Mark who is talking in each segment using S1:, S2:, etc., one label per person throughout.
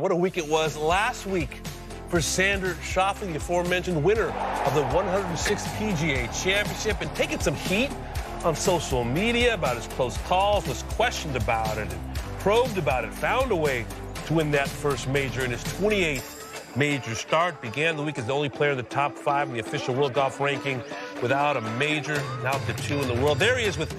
S1: what a week it was last week for Xander Schauffele, the aforementioned winner of the 106th PGA Championship, and taking some heat on social media about his close calls, was questioned about it and probed about it, found a way to win that first major in his 28th major start. Began the week as the only player in the top 5 in the official World Golf ranking without a major, now up to 2 in the world. There he is with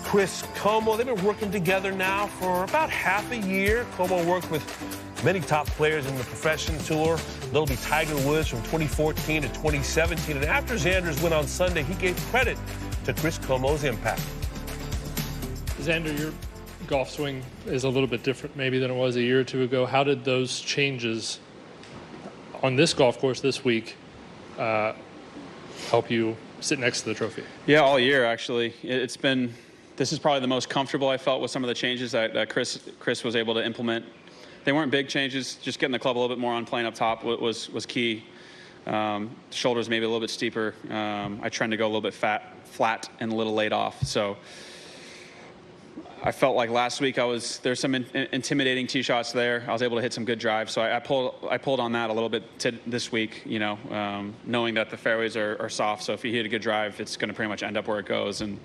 S1: Chris Como. They've been working together now for about half a year. Como worked with many top players in the profession tour. That'll be Tiger Woods from 2014 to 2017. And after Xander's win on Sunday, he gave credit to Chris Como's impact.
S2: Xander, your golf swing is a little bit different maybe than it was a year or two ago. How did those changes on this golf course this week help you sit next to the trophy?
S3: Yeah, all year, actually. This is probably the most comfortable I felt with some of the changes that Chris was able to implement. They weren't big changes. Just getting the club a little bit more on plane up top was key. Shoulders maybe a little bit steeper. I trend to go a little bit flat and a little laid off. So I felt like last week there's some intimidating tee shots there. I was able to hit some good drives. So I pulled on that a little bit this week, knowing that the fairways are soft. So if you hit a good drive, it's going to pretty much end up where it goes. And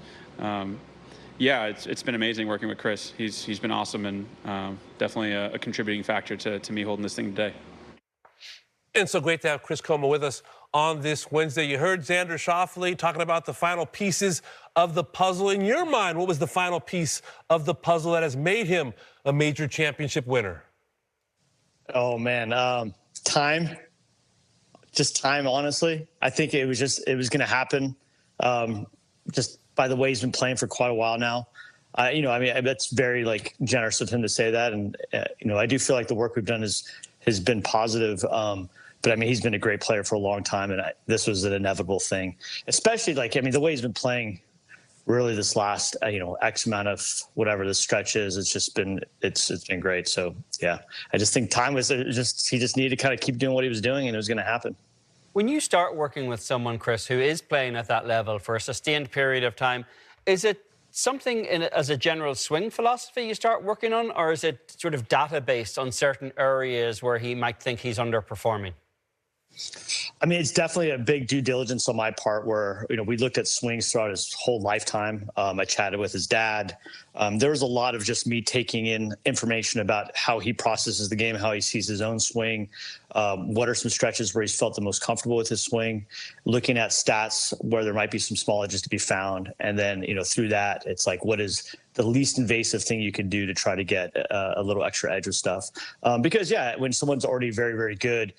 S3: yeah, it's been amazing working with Chris. He's been awesome and definitely a contributing factor to me holding this thing today.
S1: And so great to have Chris Como with us on this Wednesday. You heard Xander Schauffele talking about the final pieces of the puzzle. In your mind, what was the final piece of the puzzle that has made him a major championship winner?
S4: Oh, man. Time. Just time, honestly. I think it was going to happen just by the way he's been playing for quite a while now. That's very, generous of him to say that. And, I do feel like the work we've done has been positive. But, he's been a great player for a long time, and this was an inevitable thing. Especially, the way he's been playing really this last, X amount of whatever the stretch is, it's been great. So, yeah, I just think time was he just needed to kind of keep doing what he was doing, and it was going to happen.
S5: When you start working with someone, Chris, who is playing at that level for a sustained period of time, is it something as a general swing philosophy you start working on, or is it sort of data-based on certain areas where he might think he's underperforming?
S4: It's definitely a big due diligence on my part where, we looked at swings throughout his whole lifetime. I chatted with his dad. There was a lot of just me taking in information about how he processes the game, how he sees his own swing, what are some stretches where he's felt the most comfortable with his swing, looking at stats where there might be some small edges to be found. And then, through that, it's like, what is the least invasive thing you can do to try to get a little extra edge of stuff? Because, yeah, when someone's already very, very good,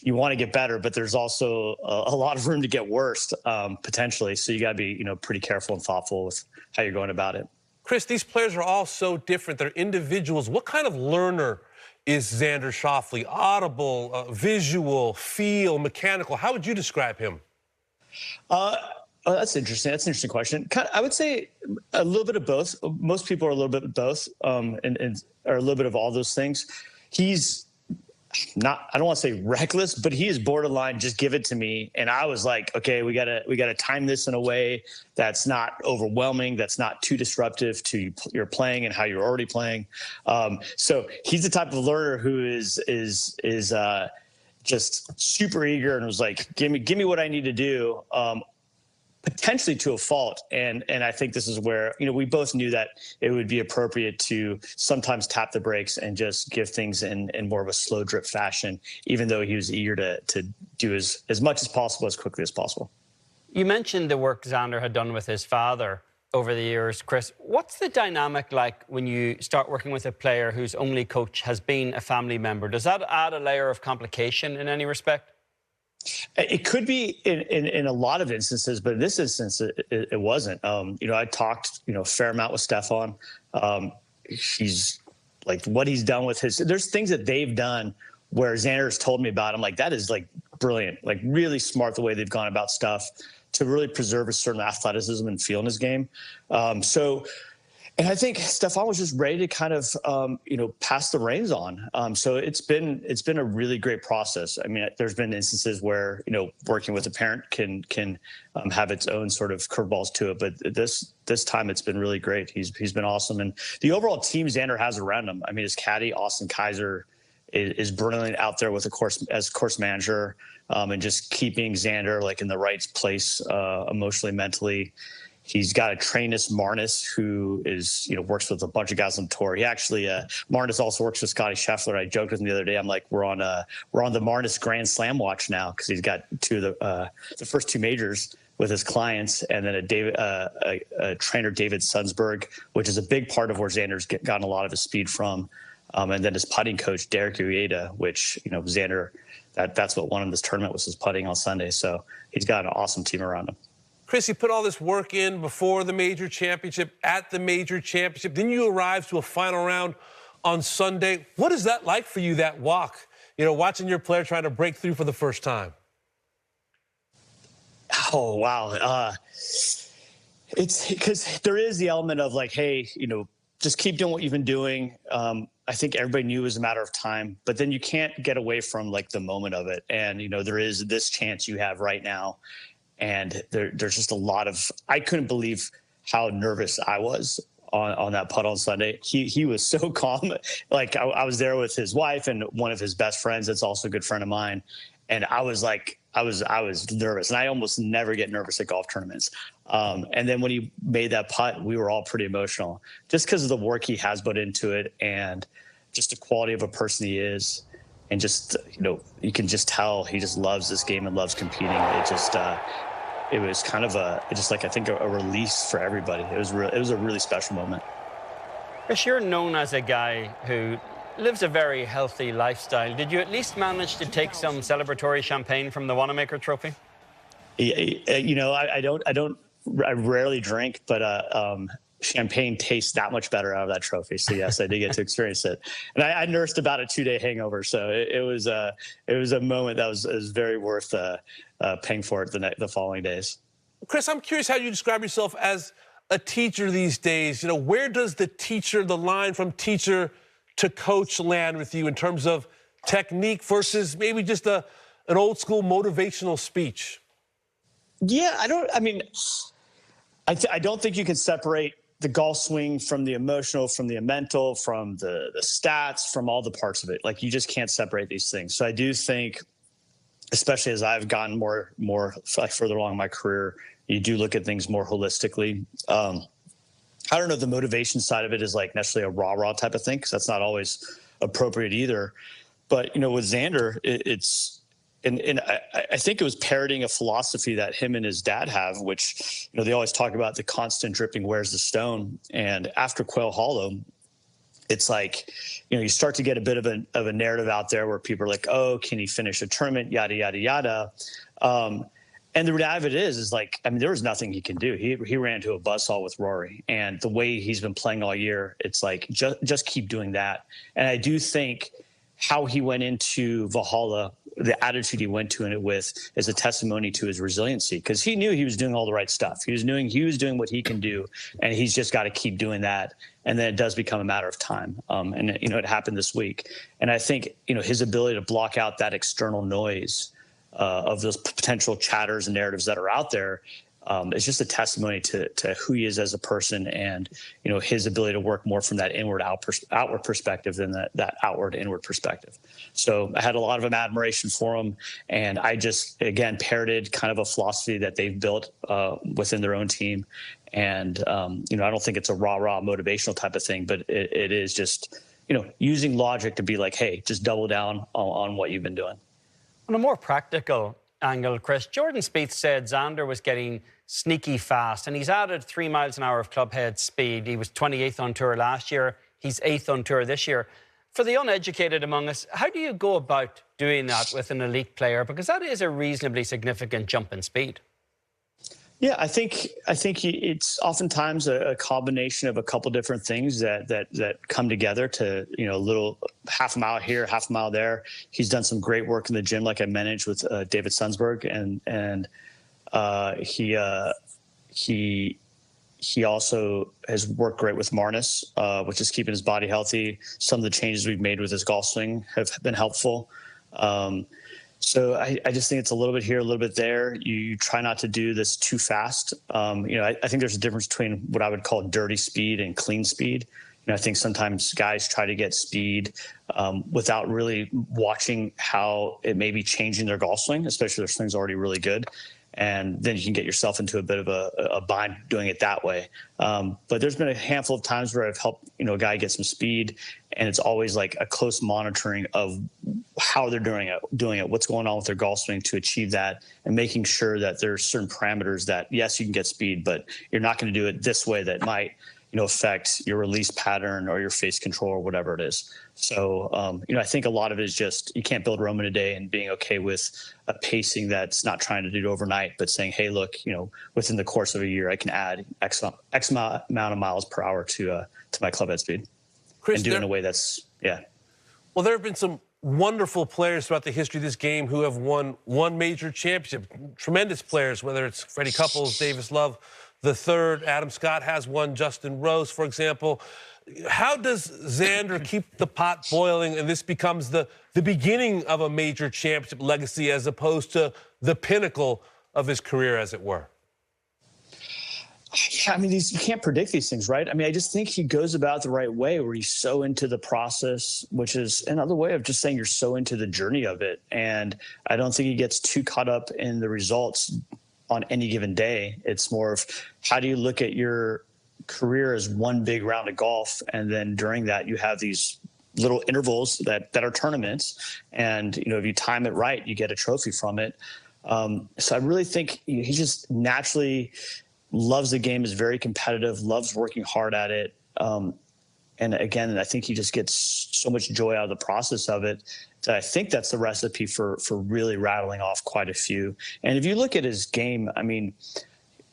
S4: you want to get better, but there's also a lot of room to get worse, potentially. So you got to be, pretty careful and thoughtful with how you're going about it.
S1: Chris, these players are all so different. They're individuals. What kind of learner is Xander Schauffele? Audible, visual, feel, mechanical? How would you describe him?
S4: That's interesting. That's an interesting question. I would say a little bit of both. Most people are a little bit of both, and are a little bit of all those things. He's not, I don't want to say reckless, but he is borderline just give it to me. And I was like, okay, we gotta time this in a way that's not overwhelming, that's not too disruptive to your playing and how you're already playing. So he's the type of learner who is just super eager and was like, give me what I need to do. Potentially to a fault. And I think this is where, we both knew that it would be appropriate to sometimes tap the brakes and just give things in more of a slow drip fashion, even though he was eager to do as much as possible, as quickly as possible.
S5: You mentioned the work Xander had done with his father over the years, Chris. What's the dynamic like when you start working with a player whose only coach has been a family member? Does that add a layer of complication in any respect?
S4: It could be in a lot of instances, but in this instance, it wasn't. I talked, a fair amount with Stefan. He's like what he's done with there's things that they've done where Xander's told me about. I'm like, that is brilliant, really smart the way they've gone about stuff to really preserve a certain athleticism and feel in his game. And I think Stefan was just ready to kind of, pass the reins on. So it's been a really great process. There's been instances where, working with a parent can have its own sort of curveballs to it. But this time it's been really great. He's been awesome. And the overall team Xander has around him, his caddy, Austin Kaiser, is brilliant out there with course manager, and just keeping Xander like in the right place emotionally, mentally. He's got a trainist, Marnus, who is, works with a bunch of guys on tour. He actually, Marnus also works with Scotty Scheffler. I joked with him the other day. I'm like, we're on the Marnus Grand Slam watch now, because he's got the first two majors with his clients, and then a trainer, David Sunsberg, which is a big part of where Xander's gotten a lot of his speed from. And then his putting coach, Derek Ueda, which, Xander, that's what won him this tournament, was his putting on Sunday. So he's got an awesome team around him.
S1: Chris, you put all this work in before the major championship, at the major championship. Then you arrive to a final round on Sunday. What is that like for you, that walk? Watching your player trying to break through for the first time.
S4: Oh, wow. It's because there is the element of like, hey, just keep doing what you've been doing. I think everybody knew it was a matter of time, but then you can't get away from like the moment of it. And, there is this chance you have right now. And there's just a lot of, I couldn't believe how nervous I was on that putt on Sunday. He was so calm. Like I was there with his wife and one of his best friends that's also a good friend of mine. And I was nervous, and I almost never get nervous at golf tournaments. And then when he made that putt, we were all pretty emotional, just because of the work he has put into it and just the quality of a person he is. And just, you can just tell he just loves this game and loves competing. It was kind of I think a release for everybody. It was a really special moment.
S5: Chris, you're known as a guy who lives a very healthy lifestyle. Did you at least manage to take some celebratory champagne from the Wanamaker Trophy?
S4: I rarely drink, but champagne tastes that much better out of that trophy. So yes, I did get to experience it, and I nursed about a 2-day hangover. So it was a moment that was very worth paying for it the following days.
S1: Chris, I'm curious how you describe yourself as a teacher these days. Where does the line from teacher to coach land with you in terms of technique versus maybe just an old school motivational speech?
S4: Yeah, I don't think you can separate the golf swing from the emotional, from the mental, from the stats, from all the parts of it. Like, you just can't separate these things. So I do think, especially as I've gotten more like further along in my career, you do look at things more holistically. I don't know if the motivation side of it is like necessarily a rah-rah type of thing, because that's not always appropriate either. But, with Xander, I think it was parroting a philosophy that him and his dad have, which, they always talk about the constant dripping wears the stone. And after Quail Hollow, it's like, you start to get a bit of a narrative out there where people are like, oh, can he finish a tournament? Yada, yada, yada. And the reality of it is like, there was nothing he can do. He ran into a buzzsaw with Rory, and the way he's been playing all year, it's like, just keep doing that. And I do think how he went into Valhalla, the attitude he went to it with, is a testimony to his resiliency, because he knew he was doing all the right stuff. He was doing what he can do, and he's just got to keep doing that. And then it does become a matter of time. And it happened this week. And I think, his ability to block out that external noise of those potential chatters and narratives that are out there, is just a testimony to who he is as a person, and his ability to work more from that outward perspective than that outward inward perspective. So I had a lot of admiration for him, and I just again parroted kind of a philosophy that they've built within their own team. And I don't think it's a rah-rah motivational type of thing, but it is just using logic to be like, hey, just double down on what you've been doing.
S5: On a more practical angle, Chris, Jordan Spieth said Xander was getting sneaky fast, and he's added 3 miles an hour of clubhead speed. He was 28th on tour last year. He's 8th on tour this year. For the uneducated among us, how do you go about doing that with an elite player? Because that is a reasonably significant jump in speed.
S4: Yeah, I think it's oftentimes a combination of a couple different things that come together to, a little half a mile here, half a mile there. He's done some great work in the gym, like I managed with David Sunsberg, and he also has worked great with Marnus, which is keeping his body healthy. Some of the changes we've made with his golf swing have been helpful. So I just think it's a little bit here, a little bit there. You try not to do this too fast. I think there's a difference between what I would call dirty speed and clean speed. I think sometimes guys try to get speed without really watching how it may be changing their golf swing, especially if their swing's already really good. And then you can get yourself into a bit of a bind doing it that way. But there's been a handful of times where I've helped, a guy get some speed, and it's always like a close monitoring of how they're doing it, what's going on with their golf swing to achieve that, and making sure that there's certain parameters that, yes, you can get speed, but you're not going to do it this way that might, affect your release pattern or your face control or whatever it is. So, I think a lot of it is just, you can't build Rome in a day, and being okay with a pacing that's not trying to do it overnight, but saying, hey, look, within the course of a year, I can add X amount of miles per hour to my club head speed.
S1: Chris,
S4: and do it in a way that's, yeah.
S1: Well, there have been some wonderful players throughout the history of this game who have won one major championship. Tremendous players, whether it's Freddie Couples, Davis Love the third, Adam Scott has one, Justin Rose, for example. How does Xander keep the pot boiling and this becomes the beginning of a major championship legacy as opposed to the pinnacle of his career, as it were?
S4: Yeah, you can't predict these things, right? I just think he goes about the right way, where he's so into the process, which is another way of just saying you're so into the journey of it. And I don't think he gets too caught up in the results on any given day. It's more of, how do you look at your career as one big round of golf, and then during that you have these little intervals that are tournaments, and if you time it right, you get a trophy from it. So I really think he just naturally loves the game, is very competitive, loves working hard at it. And again, I think he just gets so much joy out of the process of it, that I think that's the recipe for really rattling off quite a few. And if you look at his game,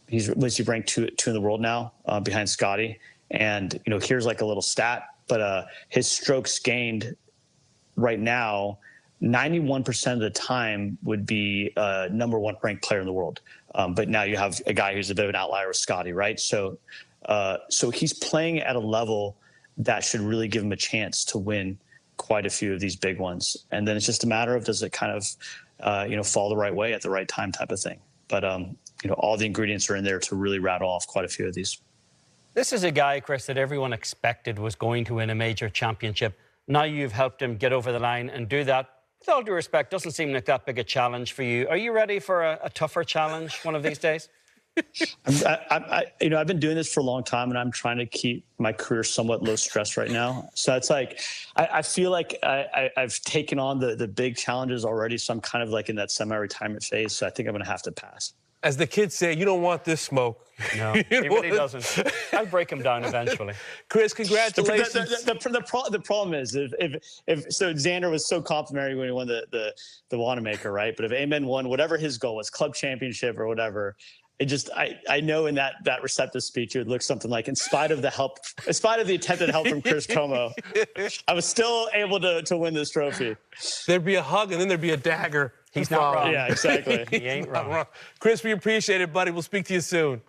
S4: he's ranked two in the world now, behind Scotty. And, here's like a little stat, but his strokes gained right now, 91% of the time would be number one ranked player in the world. But now you have a guy who's a bit of an outlier with Scotty, right? So he's playing at a level that should really give him a chance to win quite a few of these big ones. And then it's just a matter of, does it kind of, fall the right way at the right time type of thing. But, all the ingredients are in there to really rattle off quite a few of these.
S5: This is a guy, Chris, that everyone expected was going to win a major championship. Now you've helped him get over the line and do that. With all due respect, doesn't seem like that big a challenge for you. Are you ready for a tougher challenge one of these days?
S4: I've been doing this for a long time, and I'm trying to keep my career somewhat low stress right now. So it's like, I feel like I've taken on the big challenges already. So I'm kind of like in that semi-retirement phase. So I think I'm going to have to pass.
S1: As the kids say, you don't want this smoke.
S5: No, he really doesn't. I'll break him down eventually.
S1: Chris, congratulations.
S4: The problem is, if so, Xander was so complimentary when he won the Wanamaker, right? But if Amen won whatever his goal was, club championship or whatever, it just, I know in that receptive speech, it would look something like, in spite of the attempted help from Chris Como, I was still able to win this trophy.
S1: There'd be a hug, and then there'd be a dagger.
S5: He's not wrong.
S4: Yeah, exactly.
S5: He ain't wrong.
S1: Chris, we appreciate it, buddy. We'll speak to you soon.